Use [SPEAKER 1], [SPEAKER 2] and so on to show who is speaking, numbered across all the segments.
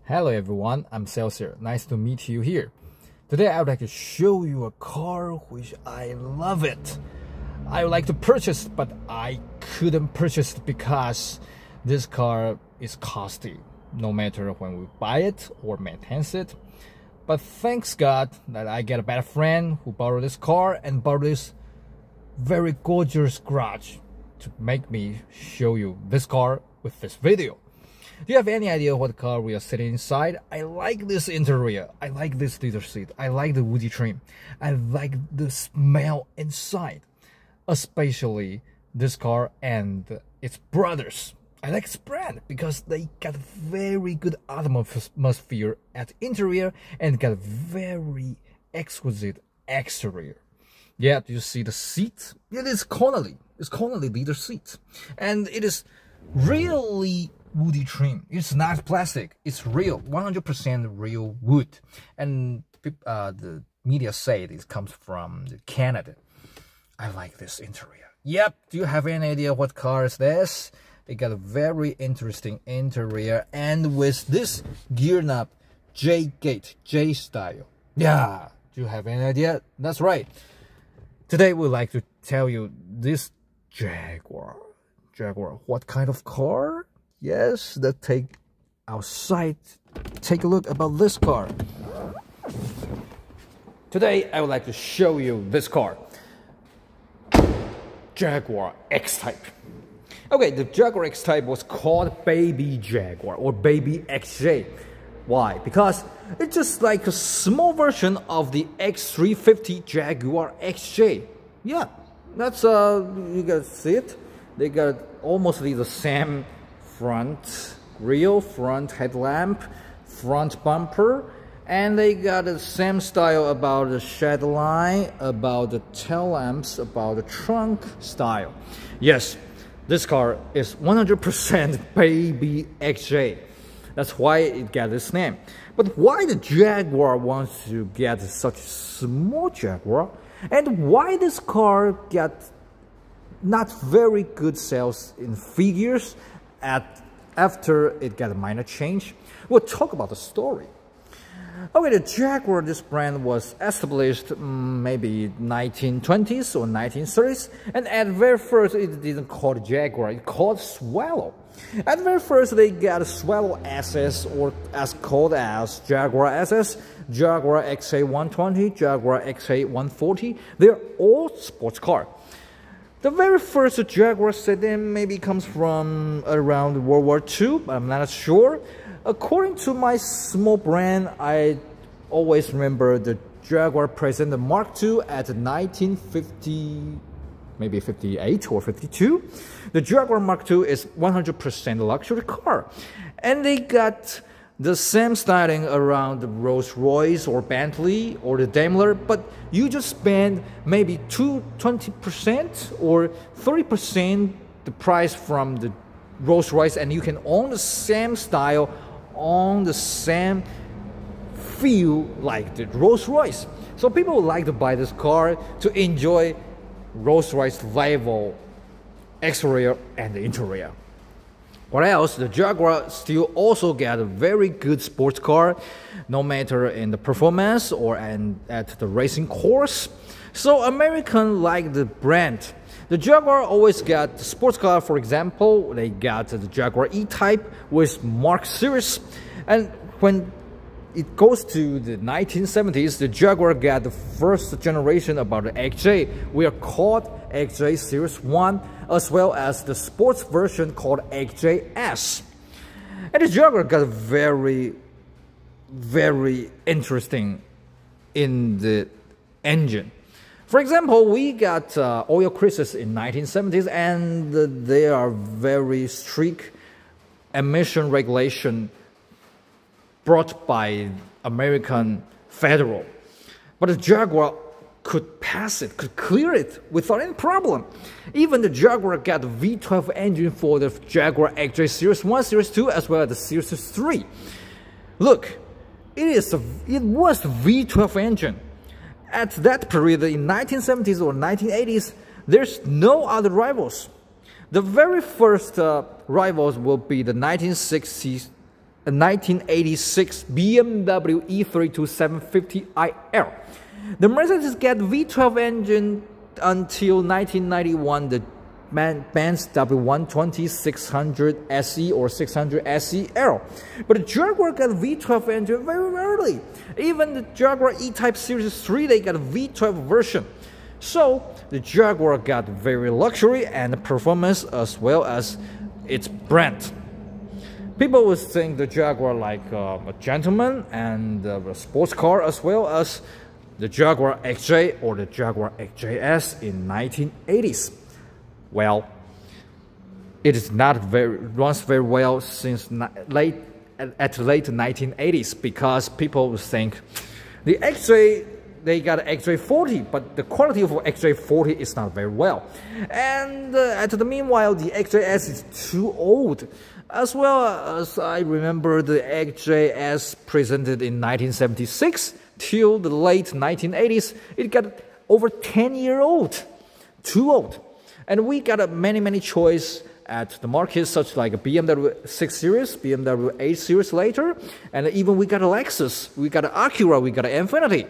[SPEAKER 1] Hello everyone, I'm Celsius. Nice to meet you here. Today I would like to show you a car which I love it. I would like to purchase, but I couldn't purchase it because this car is costly, no matter when we buy it or maintain it. But thanks God that I get a better friend who borrowed this car and borrowed this very gorgeous garage to make me show you this car with this video. Do you have any idea what car we are sitting inside? I like this interior. I like this leather seat. I like the woody trim. I like the smell inside. Especially this car and its brothers. I like its brand because they got very good atmosphere at interior and got very exquisite exterior. Yeah, do you see the seat? It is Connolly. It's Connolly leather seat. And it is really woody trim. It's not plastic. It's real, 100% real wood. And the media say it comes from Canada. I like this interior. Yep. Do you have any idea what car is this? They got a very interesting interior and with this gear knob, J gate, J style. Yeah. Do you have any idea? That's right. Today we'd like to tell you this Jaguar. Jaguar, what kind of car? Yes, let's take outside, take a look about this car. Today, I would like to show you this car. Jaguar X-Type. Okay, the Jaguar X-Type was called Baby Jaguar or Baby XJ. Why? Because it's just like a small version of the X350 Jaguar XJ. Yeah, that's, you guys see it? They got almost the same front grille, front headlamp, front bumper, and they got the same style about the shed line, about the tail lamps, about the trunk style. Yes, this car is 100% Baby XJ. That's why it got this name. But why the Jaguar wants to get such a small Jaguar, and why this car got not very good sales in figures after it got a minor change? We'll talk about the story. Okay, the Jaguar, this brand was established maybe 1920s or 1930s, and at very first it didn't call Jaguar, it called Swallow. At very first they got Swallow SS, or as called as Jaguar SS, Jaguar XA120, Jaguar XA140. They're all sports car. The very first Jaguar sedan maybe comes from around World War II, but I'm not sure. According to my small brand, I always remember the Jaguar Presenter Mark II at 1950, maybe 58 or 52. The Jaguar Mark II is 100% luxury car. And they got the same styling around the Rolls-Royce or Bentley or the Daimler, but you just spend maybe 20% or 30% the price from the Rolls-Royce, and you can own the same style, on the same feel like the Rolls-Royce. So people like to buy this car to enjoy Rolls-Royce level exterior and the interior. What else? The Jaguar still also get a very good sports car, no matter in the performance or at the racing course. So Americans like the brand. The Jaguar always got the sports car. For example, they got the Jaguar E-Type with Mark series, and when it goes to the 1970s, the Jaguar got the first generation about the XJ. We are called XJ Series 1, as well as the sports version called XJS. And the Jaguar got very, very interesting in the engine. For example, we got oil creases in 1970s, and they are very strict emission regulation brought by American Federal. But the Jaguar could pass it, could clear it without any problem. Even the Jaguar got the V12 engine for the Jaguar XJ Series 1, Series 2, as well as the Series 3. Look, it was a V12 engine. At that period, in 1970s or 1980s, there's no other rivals. The very first rivals will be the 1960s a 1986 BMW E32 750iL. The Mercedes got V12 engine until 1991, the Benz W120 600 SE or 600 SEL. But the Jaguar got V12 engine very early. Even the Jaguar E-Type Series 3, they got a V12 version. So the Jaguar got very luxury and performance as well as its brand. People would think the Jaguar like a gentleman and a sports car, as well as the Jaguar XJ or the Jaguar XJS in 1980s. Well, it is not runs very well since late 1980s, because people would think the XJ, they got an XJ40, but the quality of XJ40 is not very well. And at the meanwhile, the XJS is too old. As well as I remember the XJS presented in 1976 till the late 1980s, it got over 10-year old, too old. And we got many choice at the market, such like a BMW 6 Series, BMW 8 Series later, and even we got a Lexus, we got an Acura, we got an Infiniti.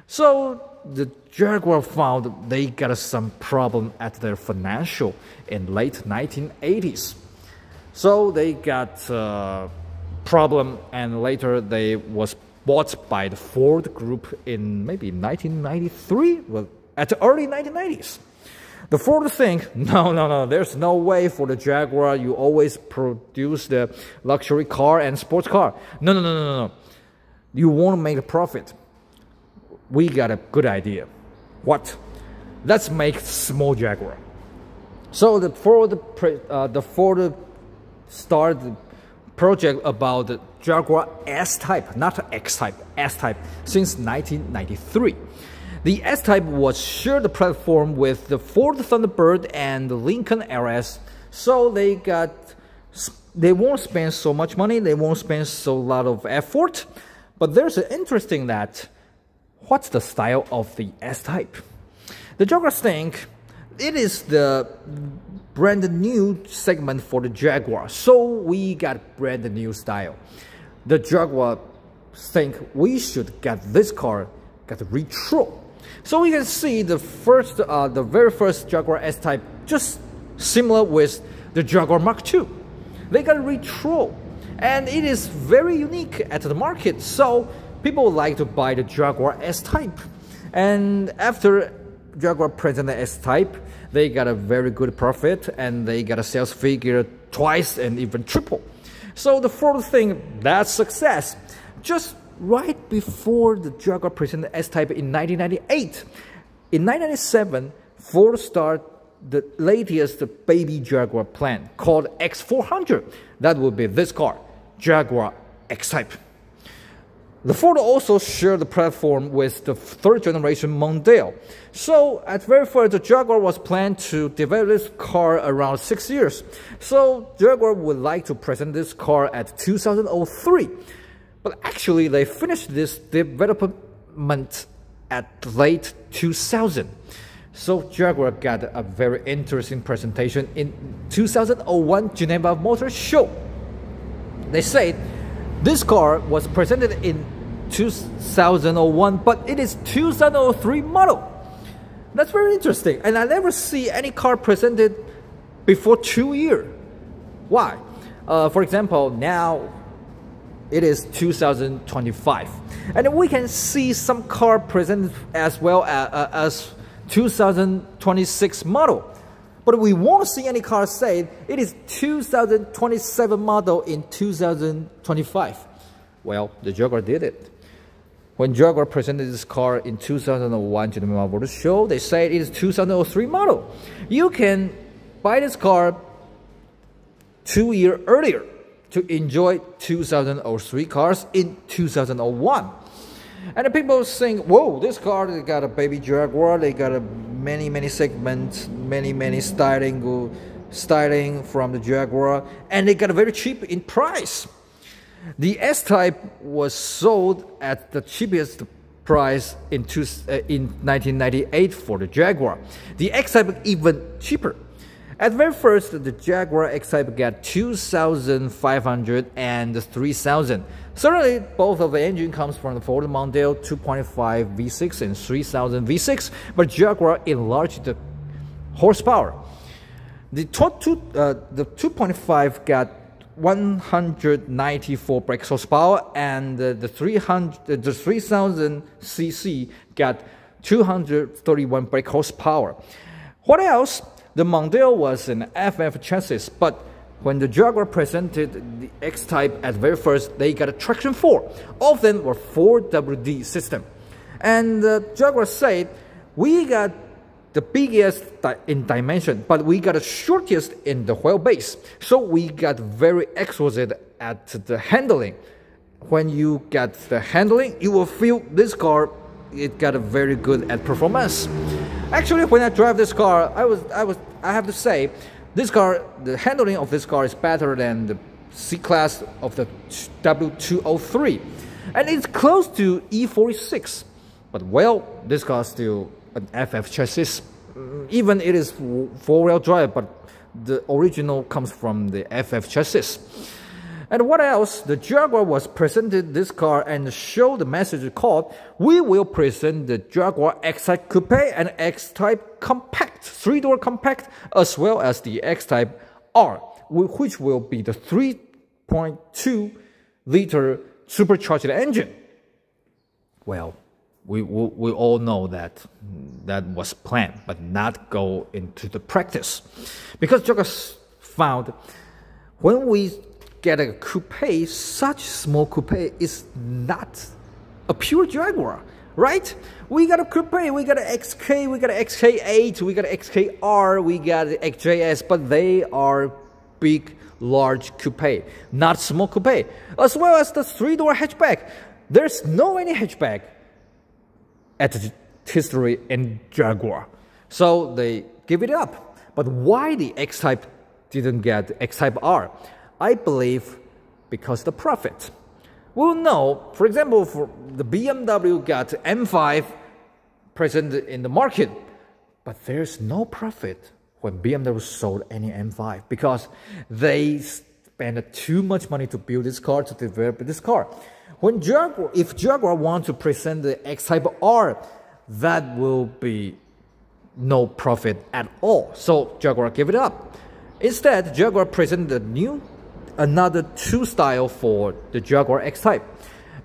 [SPEAKER 1] So the Jaguar found they got some problem at their financial in late 1980s. So they got problem, and later they was bought by the Ford Group in maybe 1993, well, at the early 1990s. The Ford think, no, there's no way for the Jaguar, you always produce the luxury car and sports car. No. You won't make a profit. We got a good idea. What? Let's make small Jaguar. So the Ford started the project about the Jaguar S-Type, not X-Type, S-Type, since 1993. The S-Type was shared the platform with the Ford Thunderbird and the Lincoln LS, so they won't spend so much money, they won't spend so lot of effort. But there's an interesting that, what's the style of the S-Type? The Jaguars think it is the brand new segment for the Jaguar, so we got brand new style. The Jaguar think we should get this car, get retro. So we can see the very first Jaguar S-Type just similar with the Jaguar Mark II. They got retro, and it is very unique at the market. So people like to buy the Jaguar S-Type. And after Jaguar presented S-Type, they got a very good profit, and they got a sales figure twice and even triple. So the Ford thing, that's success. Just right before the Jaguar presented S-Type in 1998. In 1997, Ford started the latest baby Jaguar plan called X400. That would be this car, Jaguar X-Type. The Ford also shared the platform with the third generation Mondeo. So at very first, the Jaguar was planned to develop this car around 6 years. So Jaguar would like to present this car at 2003. But actually, they finished this development at late 2000. So Jaguar got a very interesting presentation in 2001 Geneva Motor Show. They said this car was presented in 2001, but it is 2003 model. That's very interesting. And I never see any car presented before 2 years. Why? For example, now it is 2025. And we can see some car presented as well as 2026 model. But we won't see any car say it is 2027 model in 2025. Well, the Jaguar did it. When Jaguar presented this car in 2001 to the Motor Show, they said it is 2003 model. You can buy this car 2 years earlier to enjoy 2003 cars in 2001. And the people think, whoa, this car, they got a baby Jaguar, they got a many segments, many styling from the Jaguar, and they got a very cheap in price. The S-Type was sold at the cheapest price in 1998 for the Jaguar. The X-Type even cheaper. At very first, the Jaguar X-Type got 2,500 and 3,000. Certainly, both of the engine comes from the Ford Mondeo 2.5 V6 and 3,000 V6, but Jaguar enlarged the horsepower. The 2.5 got 194 brake horsepower, and the 3,000 cc got 231 brake horsepower. What else? The Mondeo was an FF chassis, but when the Jaguar presented the X-Type at very first, they got a traction 4. All of them were 4WD system. And the Jaguar said, we got the biggest in dimension, but we got the shortest in the wheelbase. So we got very exquisite at the handling. When you get the handling, you will feel this car, it got a very good at performance. Actually, when I drive this car, I have to say, this car, the handling of this car is better than the C-Class of the W203. And it's close to E46. But well, this car is still an FF chassis. Even it is four-wheel drive, but the original comes from the FF chassis. And what else? The Jaguar was presented this car and showed the message called, we will present the Jaguar X-Type Coupe and X-Type Compact, 3-door compact, as well as the X-Type R, which will be the 3.2-liter supercharged engine. Well, we all know that was planned, but not go into the practice. Because Jaguar found when we get a coupe, such small coupe is not a pure Jaguar, right? We got a coupe, we got an XK, we got an XK8, we got an XKR, we got an XJS, but they are big, large coupe, not small coupe. As well as the 3-door hatchback. There's no any hatchback at the history in Jaguar. So they give it up. But why the X-Type didn't get X-Type R? I believe because the profit. We'll know, for example, for the BMW got M5 present in the market, but there's no profit when BMW sold any M5 because they spent too much money to build this car, to develop this car. When Jaguar, if Jaguar wants to present the X-Type R, that will be no profit at all. So Jaguar gave it up. Instead, Jaguar presented another 2 style for the Jaguar X-Type.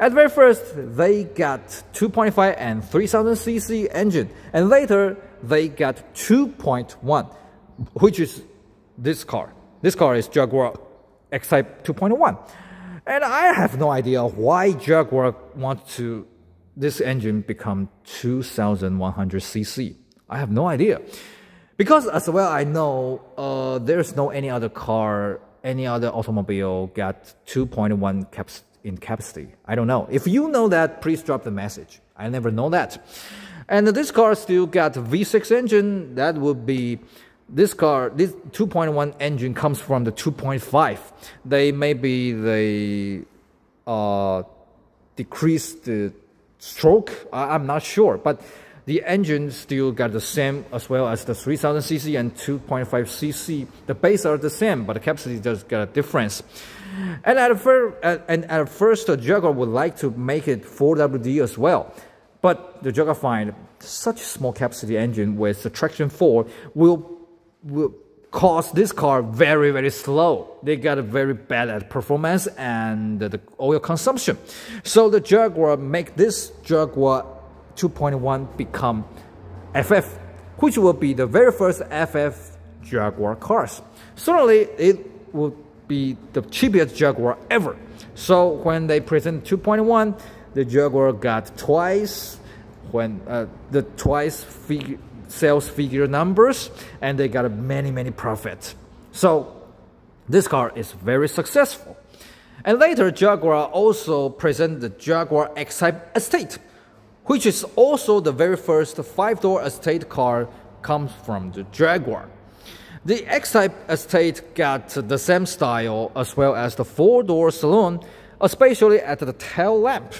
[SPEAKER 1] At very first, they got 2.5 and 3,000 cc engine, and later they got 2.1, which is this car. This car is Jaguar X-Type 2.1. And I have no idea why Jaguar wants to this engine become 2,100 cc. I have no idea. Because as well I know there's no any other car, any other automobile got 2.1 in capacity. I don't know. If you know that, please drop the message. I never know that. And this car still got V6 engine. That would be this car. This 2.1 engine comes from the 2.5. They decreased the stroke. I'm not sure, but the engine still got the same as well as the 3,000 cc and 2.5 cc. The base are the same, but the capacity does get a difference. And at first, the Jaguar would like to make it 4WD as well. But the Jaguar find such small capacity engine with the traction 4 will cause this car very, very slow. They got a very bad at performance and the oil consumption. So the Jaguar make this Jaguar 2.1 become FF, which will be the very first FF Jaguar cars. Certainly, it will be the cheapest Jaguar ever. So when they present 2.1, the Jaguar got twice sales figure numbers, and they got many profits. So this car is very successful. And later, Jaguar also present the Jaguar X-Type Estate, which is also the very first 5-door estate car comes from the Jaguar. The X-Type Estate got the same style as well as the 4-door saloon, especially at the tail lamp.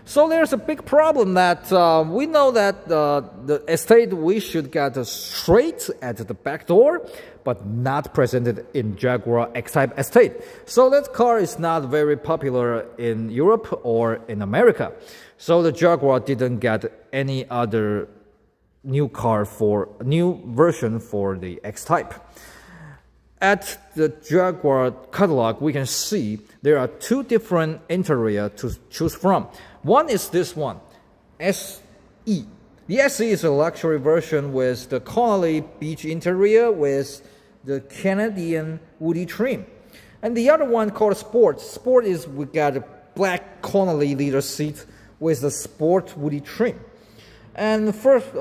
[SPEAKER 1] So there's a big problem that we know that the estate we should get straight at the back door, but not presented in Jaguar X-Type estate. So that car is not very popular in Europe or in America. So the Jaguar didn't get any other new version for the X-Type. At the Jaguar catalog, we can see there are two different interiors to choose from. One is this one, SE. The SE is a luxury version with the Connolly beige interior with the Canadian woody trim. And the other one called Sport. Sport is we got a black Connolly leather seat with the Sport woody trim. And first,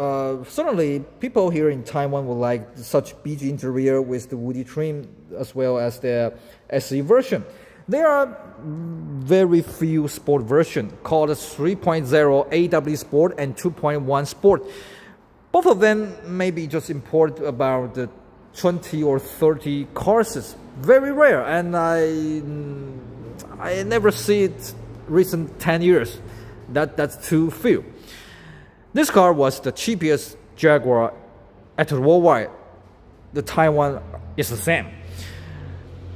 [SPEAKER 1] certainly people here in Taiwan will like such beige interior with the woody trim as well as the SE version. There are very few sport versions called 3.0 AW Sport and 2.1 Sport. Both of them maybe just import about 20 or 30 cars. It's very rare, and I never see it recent 10 years. That's too few. This car was the cheapest Jaguar at worldwide. The Taiwan is the same.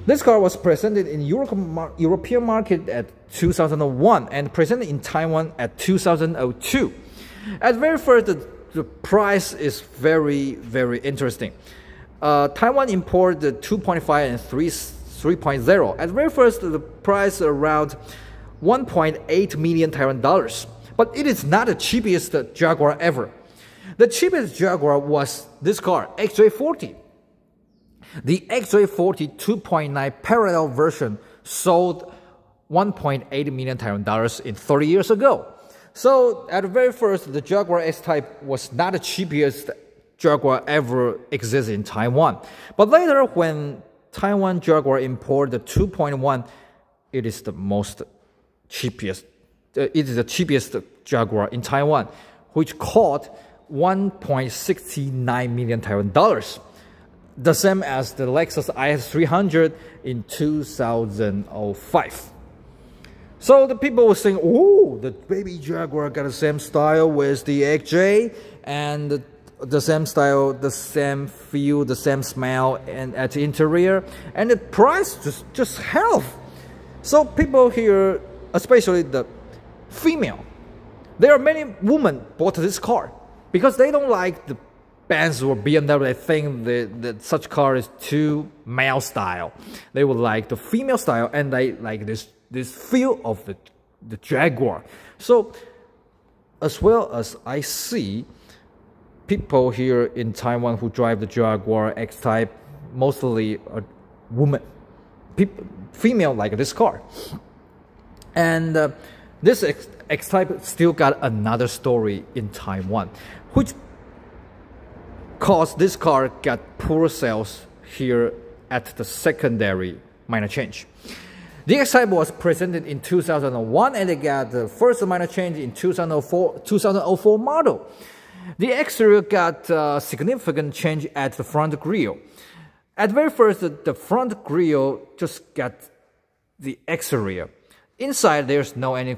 [SPEAKER 1] This car was presented in European market at 2001 and presented in Taiwan at 2002. At very first, the price is very, very interesting. Taiwan imported the 2.5 and 3.0. At very first, the price around 1.8 million Taiwan dollars. But it is not the cheapest Jaguar ever. The cheapest Jaguar was this car, XJ40. The XJ40 2.9 parallel version sold 1.8 million Taiwan dollars in 30 years ago. So at the very first, the Jaguar X-Type was not the cheapest Jaguar ever existed in Taiwan. But later, when Taiwan Jaguar imported the 2.1, it is the cheapest Jaguar in Taiwan, which cost 1.69 million Taiwan dollars. The same as the Lexus IS300 in 2005. So the people were saying, oh, the baby Jaguar got the same style with the XJ, and the same style, the same feel, the same smell, and at the interior, and the price just half. So people here, especially the female, there are many women bought this car because they don't like the Benz or BMW. They think that such car is too male style. They would like the female style, and they like this feel of the Jaguar. So as well as I see people here in Taiwan who drive the Jaguar X-Type, mostly are women, female like this car. And this X-Type still got another story in Taiwan, which caused this car got poor sales here at the secondary minor change. The X-Type was presented in 2001 and it got the first minor change in 2004 model. The exterior got significant change at the front grille. At very first, the front grille just got the exterior. Inside, there's no any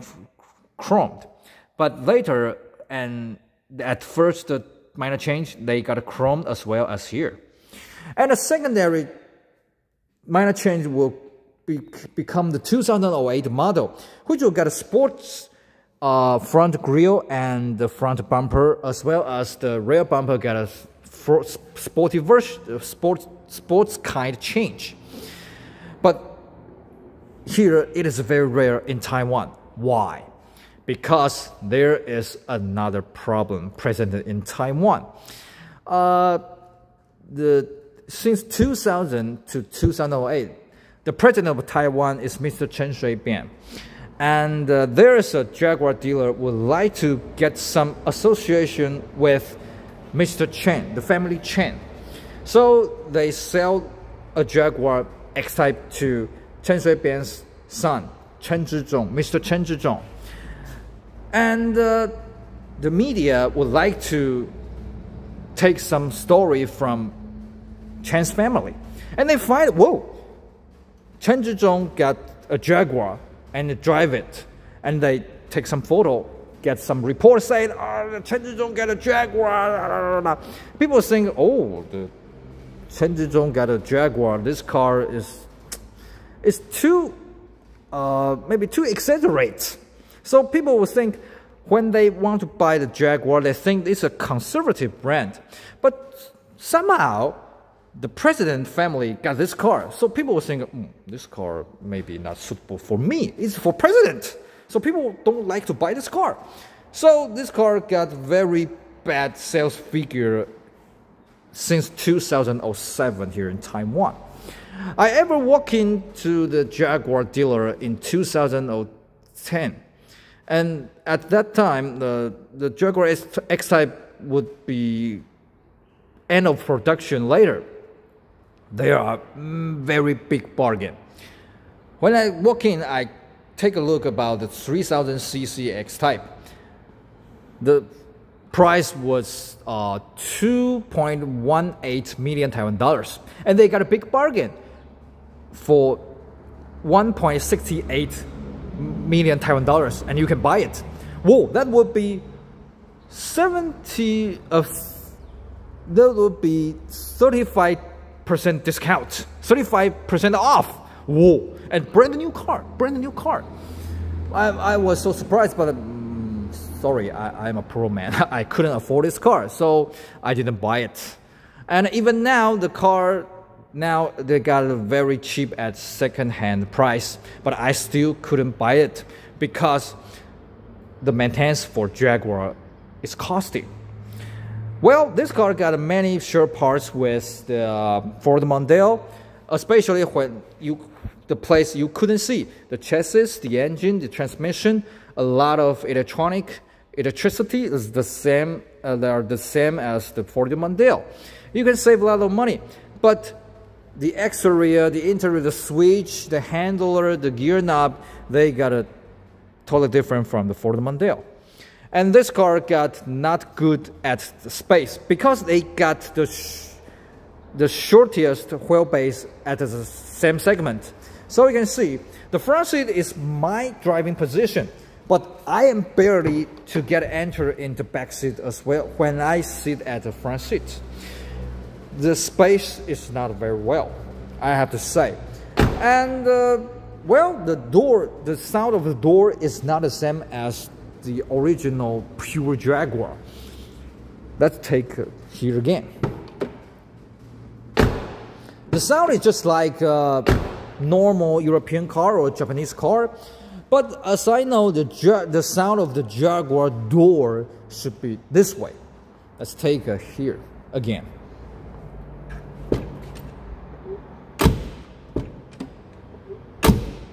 [SPEAKER 1] chromed. But later, and at first minor change, they got a chrome as well as here. And the secondary minor change will become the 2008 model, which will get a sports front grille and the front bumper, as well as the rear bumper get a sporty version, sports kind change. But here it is very rare in Taiwan. Why? Because there is another problem present in Taiwan. Since 2000 to 2008, the president of Taiwan is Mr. Chen Shui-bian. And there is a Jaguar dealer who would like to get some association with Mr. Chen, the family Chen. So they sell a Jaguar X-Type to Chen Shui-bian's son, Chen Zhizhong, Mr. Chen Zhizhong. And the media would like to take some story from Chen's family. And they find, whoa, Chen Zhizhong got a Jaguar and drive it. And they take some photo, get some report saying, oh, Chen Zhizhong got a Jaguar. People think, oh, the Chen Zhizhong got a Jaguar. This car is too, maybe too exaggerate. So people will think, when they want to buy the Jaguar, they think it's a conservative brand. But somehow, the president family got this car. So people will think, this car maybe not suitable for me. It's for president. So people don't like to buy this car. So this car got very bad sales figure since 2007 here in Taiwan. I ever walked into the Jaguar dealer in 2010. And at that time, the Jaguar X-Type would be end of production later. They are very big bargain. When I walk in, I take a look about the 3000cc X-Type. The price was 2.18 million Taiwan dollars, and they got a big bargain for 1.68 million Taiwan dollars, and you can buy it. Whoa, that would be 35% discount, 35% off. Whoa, and brand new car. I was so surprised, but sorry, I'm a pro man. I couldn't afford this car, so I didn't buy it. And even now, the car, now they got it very cheap at second-hand price, but I still couldn't buy it because the maintenance for Jaguar is costly. Well, this car got many sure parts with the Ford Mondeo, especially when the place you couldn't see. The chassis, the engine, the transmission, a lot of electricity is the same. They are the same as the Ford Mondeo. You can save a lot of money, but the exterior, the interior, the switch, the handler, the gear knob, they got a totally different from the Ford Mondeo. And this car got not good at the space because they got the shortest wheelbase at the same segment. So you can see the front seat is my driving position, but I am barely to get enter into back seat as well when I sit at the front seat. The space is not very well, I have to say. And well, the sound of the door is not the same as the original pure Jaguar. Let's take here again. The sound is just like a normal European car or Japanese car, but as I know, the sound of the Jaguar door should be this way. Let's take here again.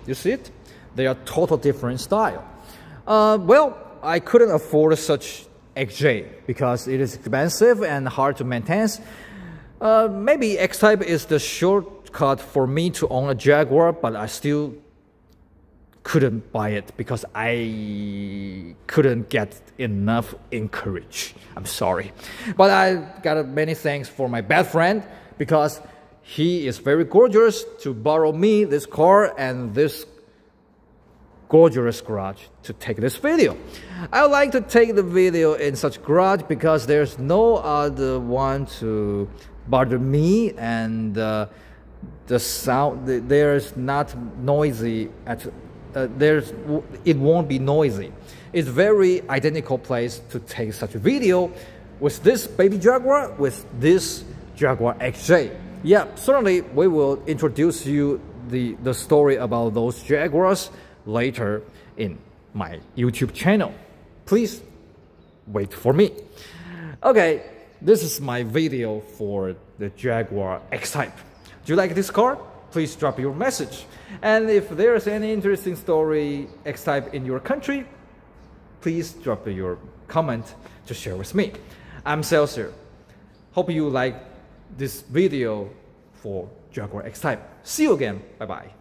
[SPEAKER 1] You see it? They are total different style. Well, I couldn't afford such XJ because it is expensive and hard to maintain. Maybe X-Type is the shortcut for me to own a Jaguar, but I still couldn't buy it because I couldn't get enough encourage. I'm sorry. But I got many thanks for my best friend because he is very gorgeous to borrow me this car and this gorgeous garage to take this video. I like to take the video in such garage because there's no other one to bother me, and the sound there's not noisy at it won't be noisy. It's very identical place to take such a video with this baby Jaguar, with this Jaguar XJ. Yeah, certainly we will introduce you the story about those Jaguars later in my YouTube channel. Please wait for me. Okay, this is my video for the Jaguar X-Type. Do you like this car? Please drop your message. And if there's any interesting story X-Type in your country, please drop your comment to share with me. I'm Celsius. Hope you like this video for Jaguar X-Type. See you again. Bye-bye.